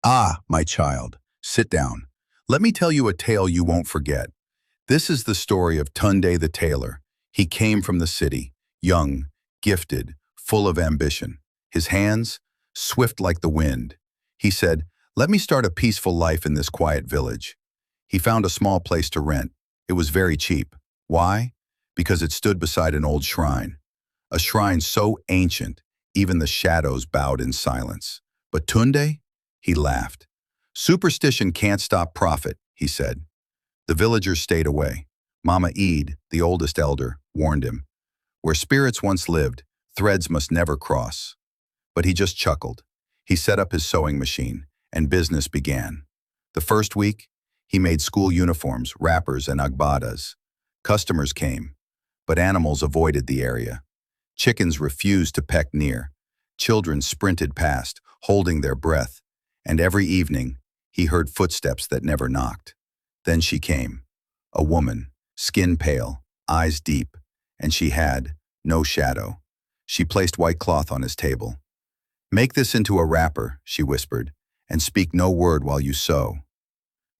Ah, my child, sit down. Let me tell you a tale you won't forget. This is the story of Tunde the tailor. He came from the city, young, gifted, full of ambition. His hands, swift like the wind. He said, "Let me start a peaceful life in this quiet village." He found a small place to rent. It was very cheap. Why? Because it stood beside an old shrine. A shrine so ancient, even the shadows bowed in silence. But Tunde? He laughed. "Superstition can't stop profit," he said. The villagers stayed away. Mama Eid, the oldest elder, warned him. Where spirits once lived, threads must never cross. But he just chuckled. He set up his sewing machine, and business began. The first week, he made school uniforms, wrappers, and agbadas. Customers came, but animals avoided the area. Chickens refused to peck near. Children sprinted past, holding their breath. And every evening, he heard footsteps that never knocked. Then she came, a woman, skin pale, eyes deep, and she had no shadow. She placed white cloth on his table. "Make this into a wrapper," she whispered, "and speak no word while you sew."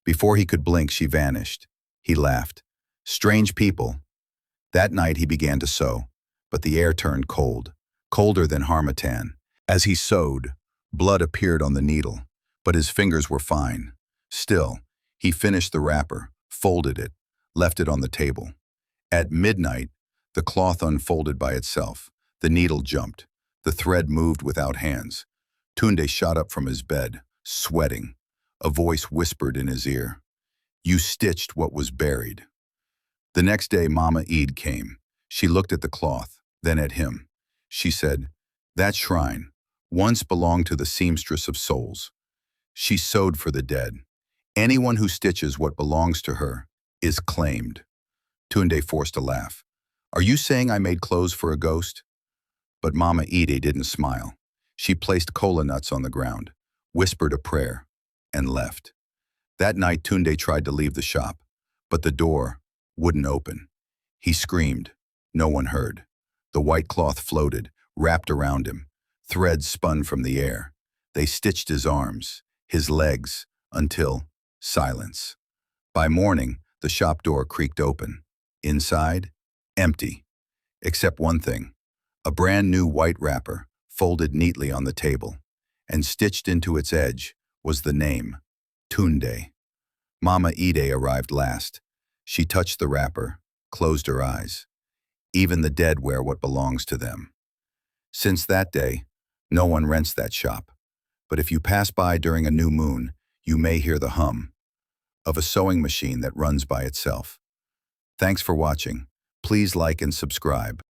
Before he could blink, she vanished. He laughed. Strange people. That night he began to sew, but the air turned cold, colder than harmattan. As he sewed, blood appeared on the needle, but his fingers were fine. Still, he finished the wrapper, folded it, left it on the table. At midnight, the cloth unfolded by itself. The needle jumped. The thread moved without hands. Tunde shot up from his bed, sweating. A voice whispered in his ear, "You stitched what was buried." The next day, Mama Eid came. She looked at the cloth, then at him. She said, "That shrine once belonged to the seamstress of souls. She sewed for the dead. Anyone who stitches what belongs to her is claimed." Tunde forced a laugh. "Are you saying I made clothes for a ghost?" But Mama Ide didn't smile. She placed kola nuts on the ground, whispered a prayer, and left. That night Tunde tried to leave the shop, but the door wouldn't open. He screamed. No one heard. The white cloth floated, wrapped around him. Threads spun from the air. They stitched his arms, his legs, until silence. By morning, the shop door creaked open. Inside, empty. Except one thing, a brand new white wrapper, folded neatly on the table, and stitched into its edge was the name, Tunde. Mama Ide arrived last. She touched the wrapper, closed her eyes. Even the dead wear what belongs to them. Since that day, no one rents that shop. But if you pass by during a new moon, you may hear the hum of a sewing machine that runs by itself. Thanks for watching. Please like and subscribe.